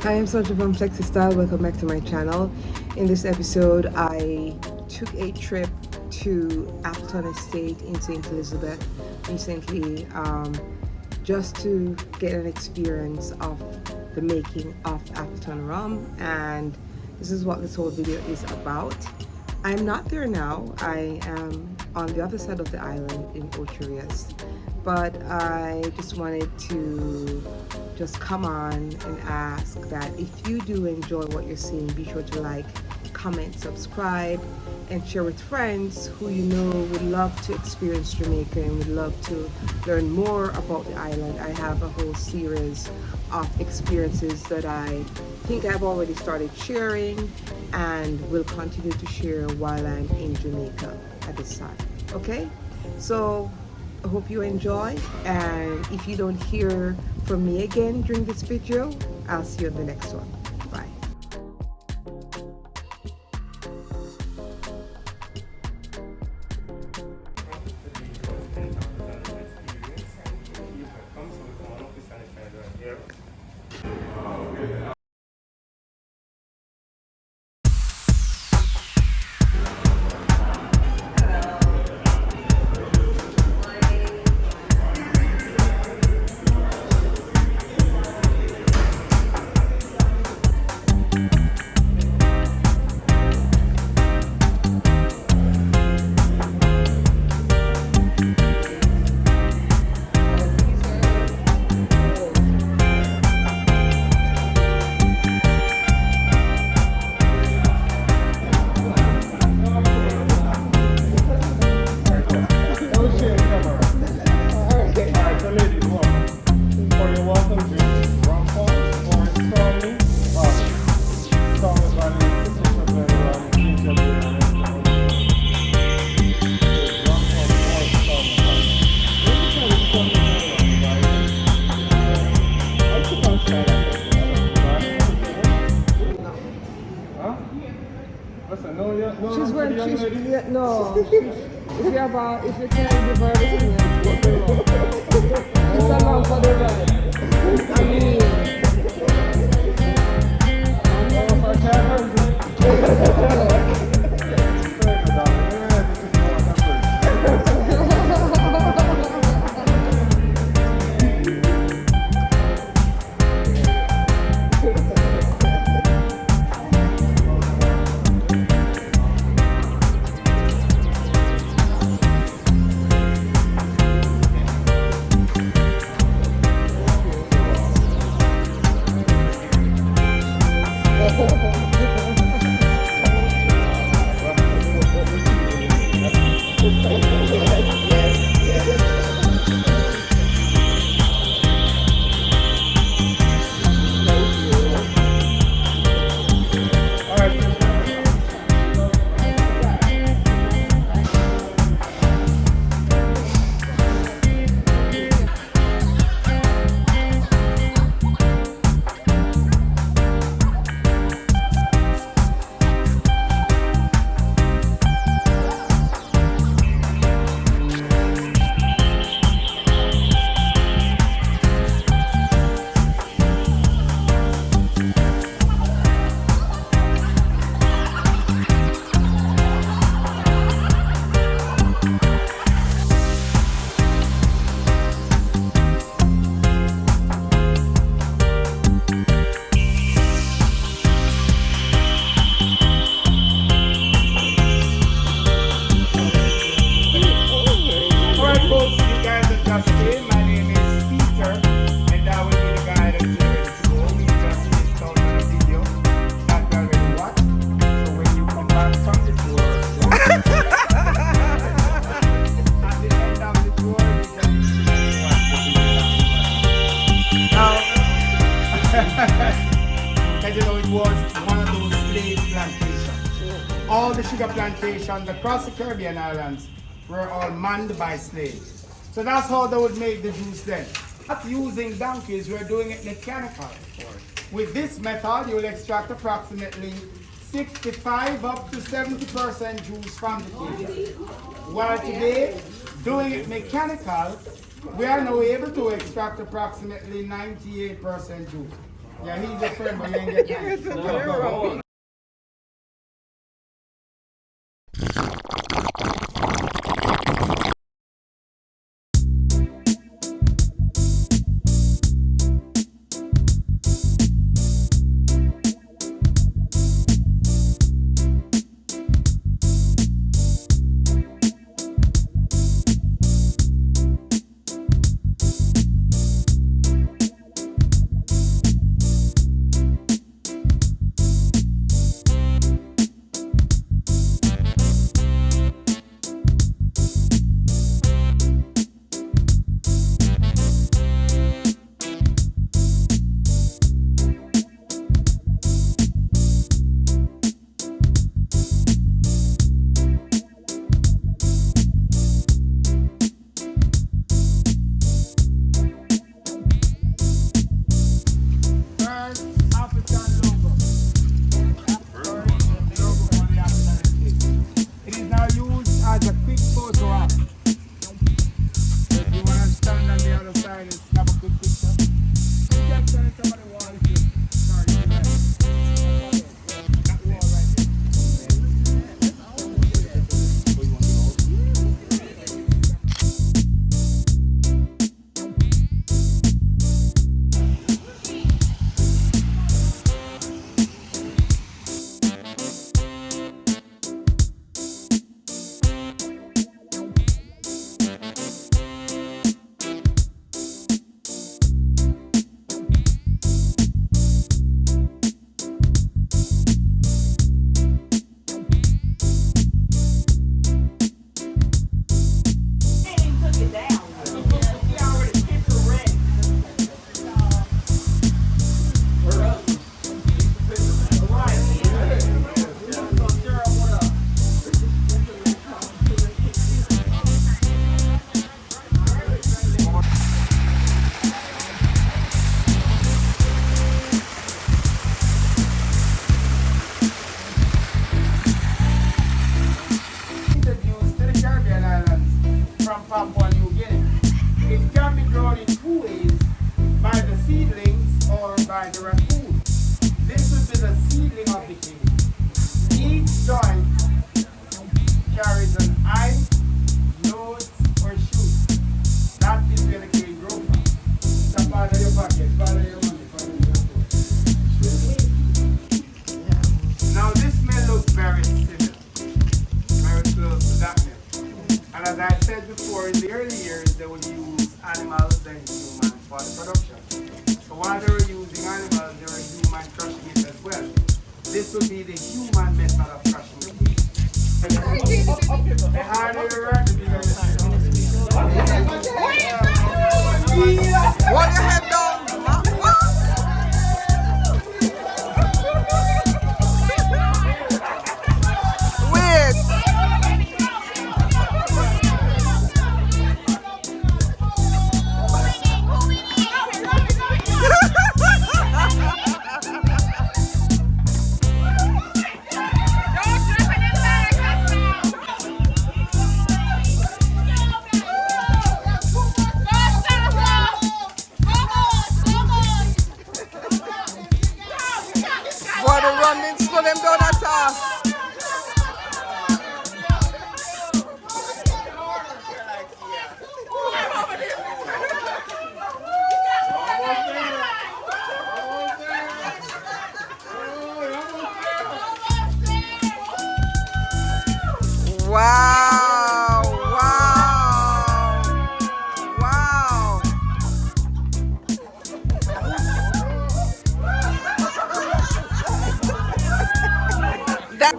Hi, I'm Sandra from Flexi Style. Welcome back to my channel. In this episode, I took a trip to Appleton Estate in St. Elizabeth recently, just to get an experience of the making of Appleton rum, and this is what this whole video is about. I'm not there now. I am on the other side of the island in Ocherius, but I just wanted to just come on and ask that if you do enjoy what you're seeing, be sure to like, comment, subscribe, and share with friends who you know would love to experience Jamaica and would love to learn more about the island. I have a whole series of experiences that I think I've already started sharing and will continue to share while I'm in Jamaica at this time. Okay? So I hope you enjoy, and if you don't hear from me again during this video, I'll see you in the next one. Bye. She's when she's no. If you can't give her the it's along for the ride. I mean, because it was one of those slave plantations. All the sugar plantations across the Caribbean islands were all manned by slaves. So that's how they would make the juice then. Not using donkeys, we're doing it mechanical. With this method, you will extract approximately 65 up to 70% juice from the cane. While today, doing it mechanical, we are now able to extract approximately 98% juice. Yeah, he's your friend, but you ain't get nice. It is now used as a quick photo app. So if you want to stand on the other side and snap a quick picture, you can turn it on the wall if you sorry, you can. That wall right there. Introduced to the Caribbean islands from Papua New Guinea. It can be grown in two ways, by the seedlings or by the raccoon. This would be the seedling of the cane. Each joint carries an eye, nose, or shoot. That is where the cane grows from. It's a part of your pocket, part of your money, part of your pocket. Now this may look very similar, very close to that milk. And as I said before, in the early years, they would use animals and humans for the production. So while they were using animals, they were human crushing it as well. This would be the human method of crushing the wheat. The harder you work, the bigger the Hold your head down. Wait. Boy, the rum didn't slow them down at all. Wow, wow, wow. That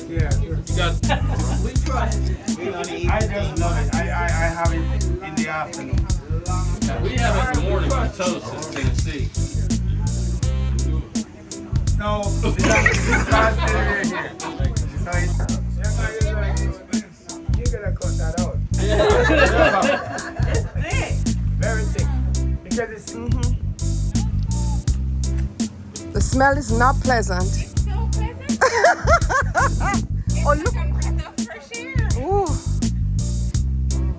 Yeah. I just love it. I have it in the afternoon. We have it in the morning with toast in Tennessee. No, this last area here. So it's, you gotta cut that out. It's thick. Very thick. Because it's the smell is not pleasant. It's so pleasant. Oh, look. Some breath of fresh air. Ooh.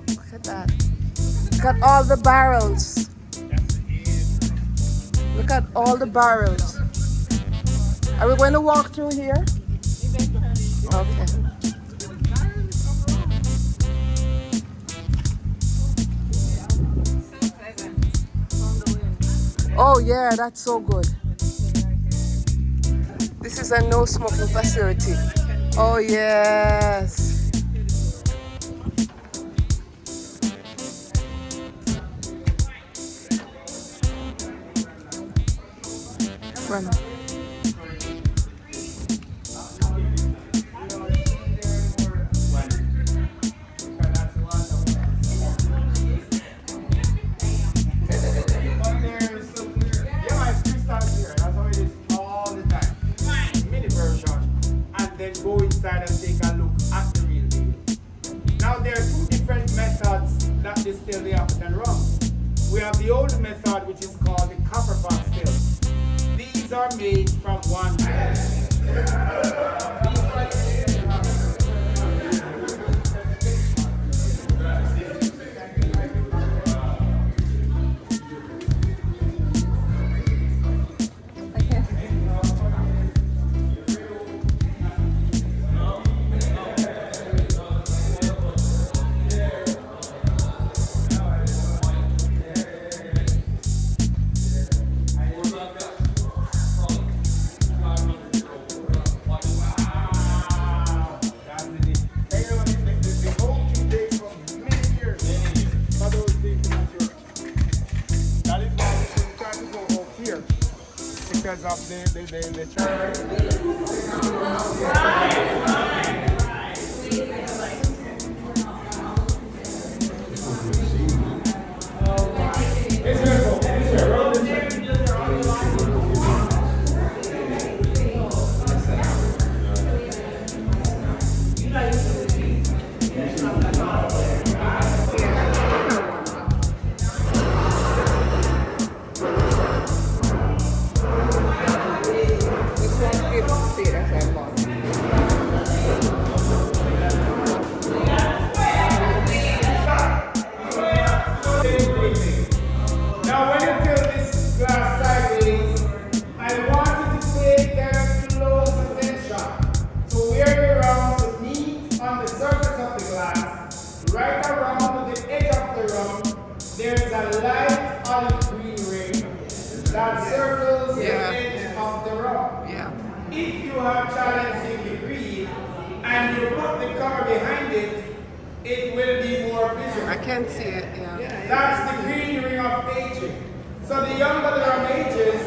Look at that. Got all the barrels. that's the Look at all the barrels. Are we going to walk through here? Okay. Oh yeah, that's so good. This is a no smoking facility. Oh yes. Bueno. Go inside and take a look at the real deal. Now there are two different methods that distill the Appleton rum. We have the old method, which is called the copper pot still. These are made from one because of the church. Now when you fill this glass sideways, I want you to pay very close attention to where the rum meets on the surface of the glass. Right around the edge of the rum, there is a light olive green ring that circles the edge of the rum. If you have challenging the green and you put the cover behind it, it will be more visible. I can't see it, That's the green ring of aging. So the younger the rum ages,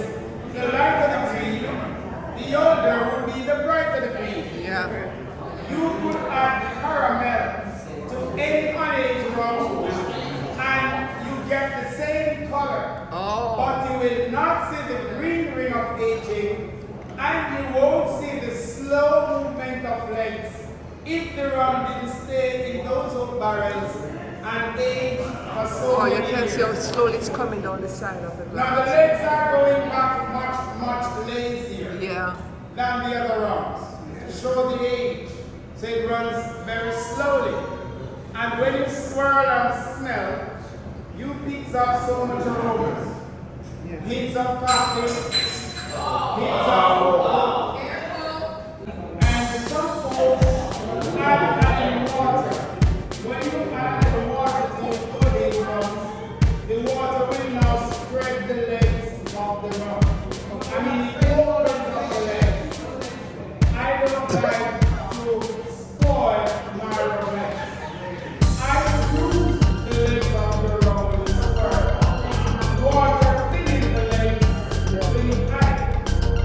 the lighter the green, the older will be the brighter the green. You could add caramel to any unaged rum and you get the same color. But you will not see the green ring of aging and you won't see the slow movement of legs if the rum didn't stay in those old barrels and age for so many years. You can see how slowly it's coming down the side of the glass. Now the legs are going back much lazier than the other rums to show the age. So it runs very slowly. And when you swirl and smell, you pick up so much aromas. Hints of coffee, hints of cocoa, and some folks add water. When you add the water to your cooking rum, the water will now spread the legs of the rum. I mean the oldest of the legs. I don't like to spoil my romance. I use the legs of the rum with the water filling the legs when you add it.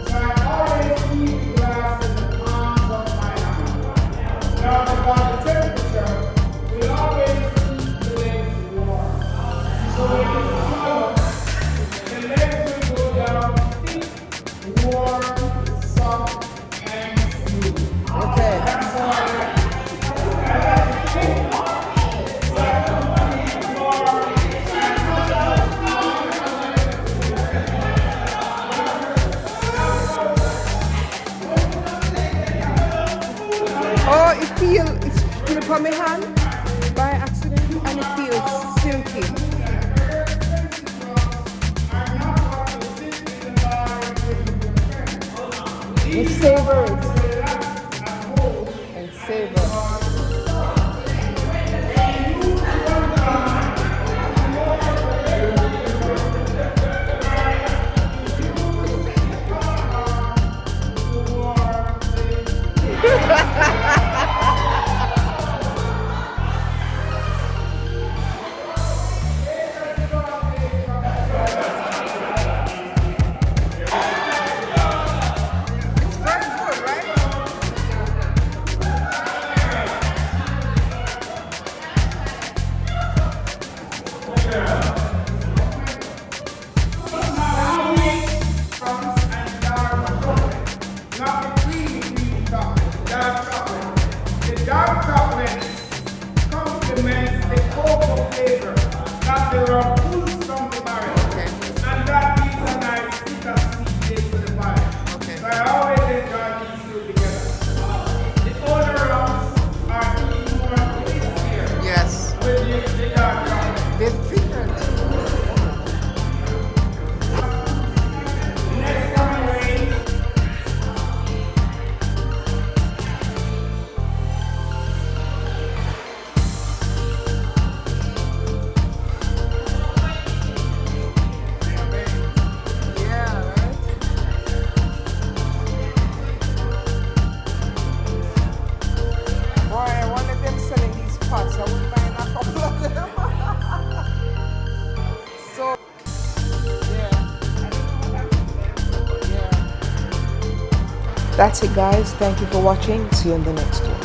So I always keep the glass in the palms of my hand. Now the body temperature will always keep the legs warm. So when you swallow, the legs will go down thick, warm, soft, and smooth. That's how I like it. I like it thick, soft, warm, it's feel upon my hand by accident and it feels silky. I'm not what you think Just savor it and savor. Dark chocolate complements the cocoa flavor that the rum pulls from the barrel. Okay. And that gives a nice bitter sweet taste to the body. Okay. So I always enjoy these two together. The older rums are even more tastier Yes. with the dark chocolate. They're different. Next coming range. Yeah, right? Boy, I wonder if them selling these pots. I wouldn't mind a couple of them. So, yeah. That's it, guys. Thank you for watching. See you in the next one.